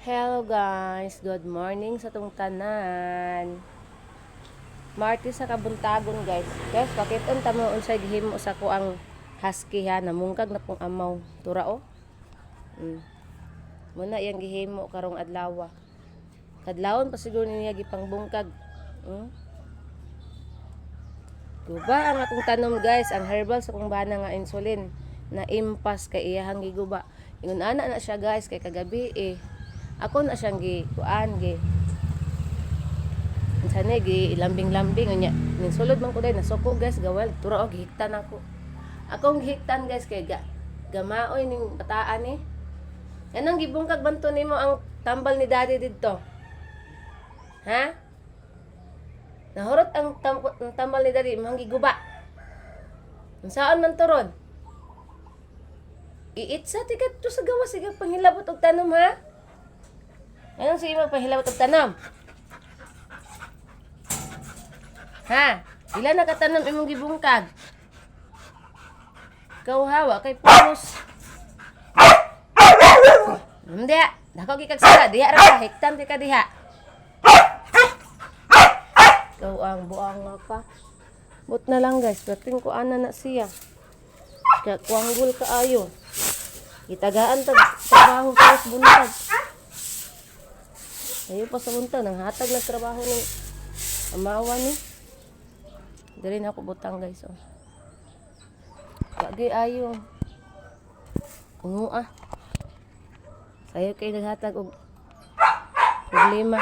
Hello guys, good morning sa tong tanan. Martes sa kabuntagon guys. Guys, pakiton ta mo unsay gihimo sa ko ang husky ha, namongkag na pong amaw. Tura o. Muna yang gihimo karong adlaw. Kadlawon pa siguro niya gipang bungkag. Guba ang akong tanum guys, ang herbal sa kong bana nga insulin na impas kay iyahang giguba. Ingon ana na siya guys kay kagabi ako na siyang kuan insane lambing-lambing unya ning sulod man ko day nasuko guys gawal tura og gihiktan akong gihiktan guys kay gamaoy ning bataan anong gibungkag banto nimo ang tambal ni daddy didto ha nahurot ang tambal ni daddy imong giguba unsaon man turon iitsa tikat to sa gawas sige panghilabot og tanom ha. Anong sige magpahilabot og tanom? Ha? Ilan nakatanom imong gibungkag? Ikaw hawa kay pulos. Hindi. Dako gikagsala. Diha ra ka. Hektan di ka diha. Ikaw ang buang nga ka. But na lang guys. Pating ko ana na siya. Kaya kuanggol ka ayo. Itagaan trabaho sa buntag. Ayo pa sa buntag nang hatag na trabaho ni amawa ni. Diri na ako butang guys Kagi ayo. Unua. Sayo kay naghatag og problema.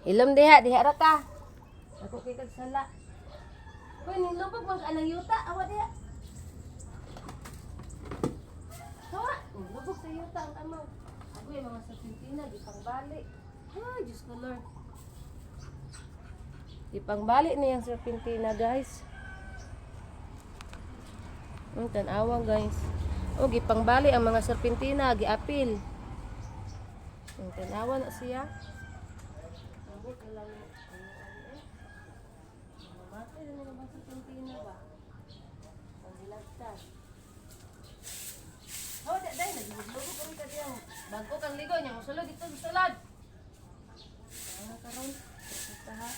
Ilom diha ra ka. Ako kay kagsala. Hoy ning lubog man anang yuta awa diha. Hawa, lubog sa yuta ang amaw. Ako yung mga serpentina, gipangbali. Ay, Diyos ko Lord. Gipangbali na yung serpentina, guys. Tanawa, guys. Gipangbali ang mga serpentina, giapil. Tanawa na siya. Ambot na lang. Mamatay na mga serpentina ba? Pagilagtas. Oh, day, naglulubog kami ka diyang bago kang ligo niya. Musulod dito, musulod. Ano karon? Basta ha?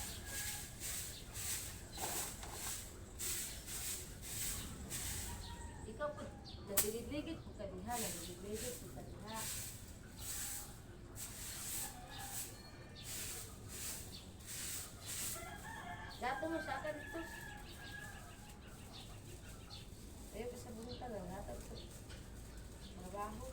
Ikaw po, nagligid po ka diha. Nagligid po ka diha. Dato mo sa akin ito. Ayaw ka sa bunta lang. Hatag sa trabaho.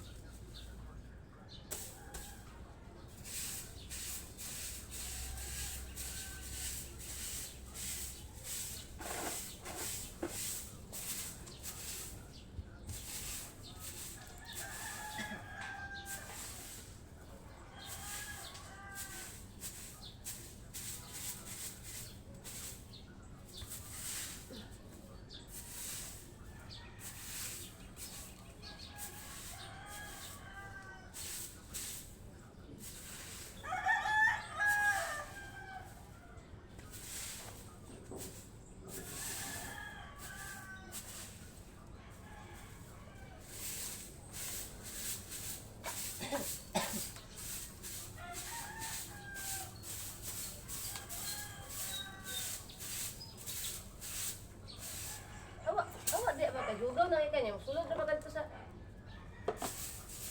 Jugaw na ikan niya. Sulod na maganda sa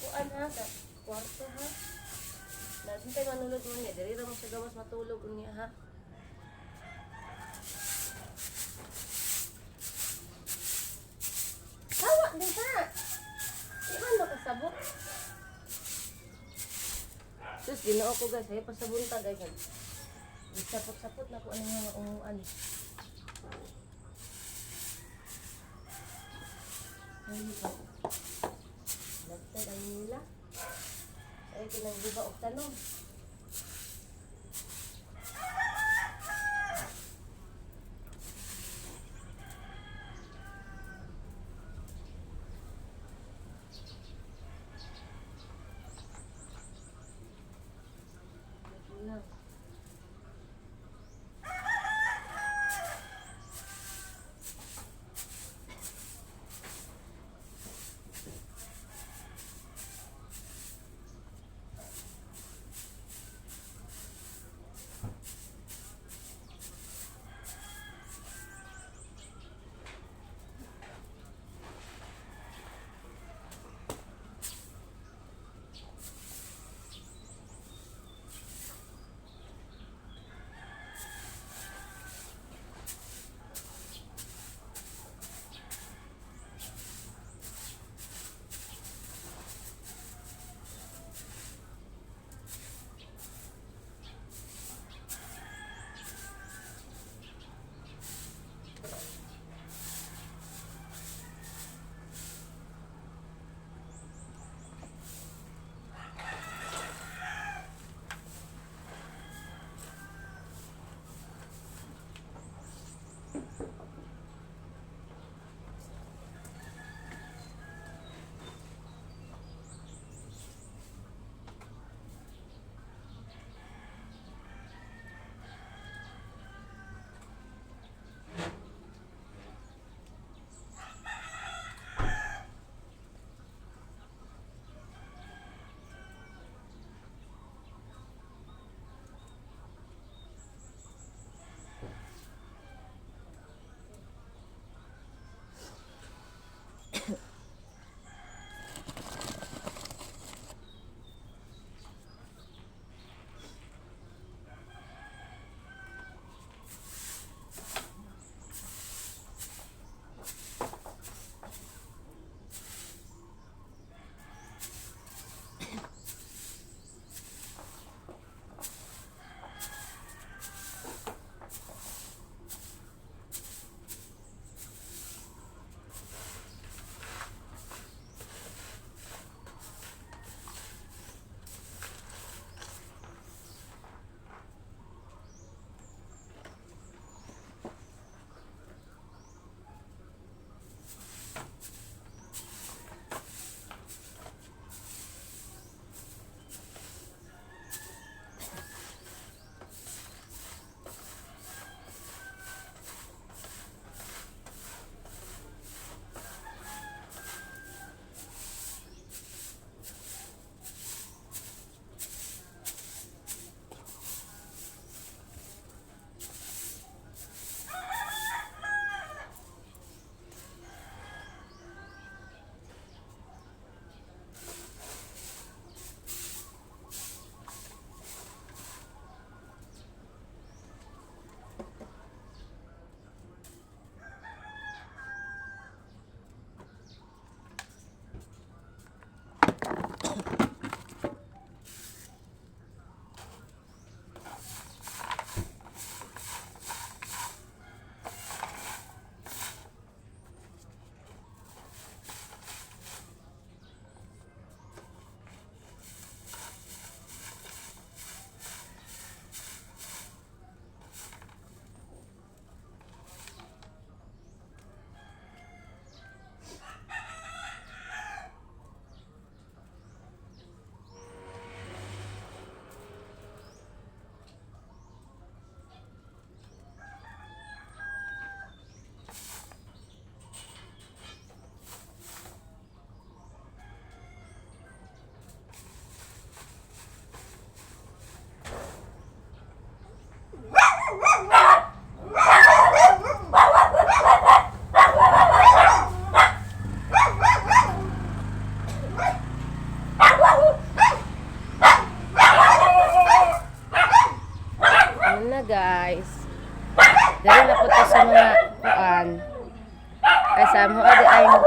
kuan ha, sa kwarto ha. Nasintay manulog mo niya. Diri ra mo sa gawas matulog niya ha. Hawa din ha. Iman ba kasabot? Sus, ginoo ko guys. Ayaw pasabon ta guys. Isapot-sapot na ko ano nga umuan. Lagtad ang nila. Ay, pinagdiba o tanong.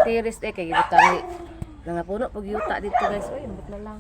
tiris kay gibutang nangapuno pag yuta dito guys. Oy, ambot na lang.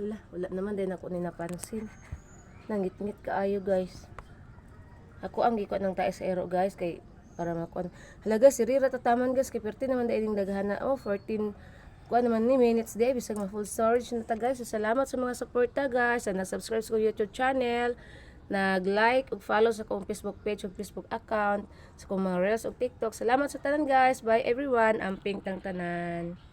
Hala, wala naman din ako ni napansin. Nangit-ngit kaayo guys. Ako ang giko ng tae sa ero guys kay para makuan. Halaga si Rira tataman guys kay perti naman dai ning daghana. Oh, 14 kuan naman ni minutes day bisag ma full storage na ta guys. So, salamat sa mga suporta guys. Na subscribe sa YouTube channel, nag-like ug follow sa akong Facebook page ug Facebook account, sa akong mga reels ug TikTok. Salamat sa tanan guys. Bye everyone. Amping tang tanan.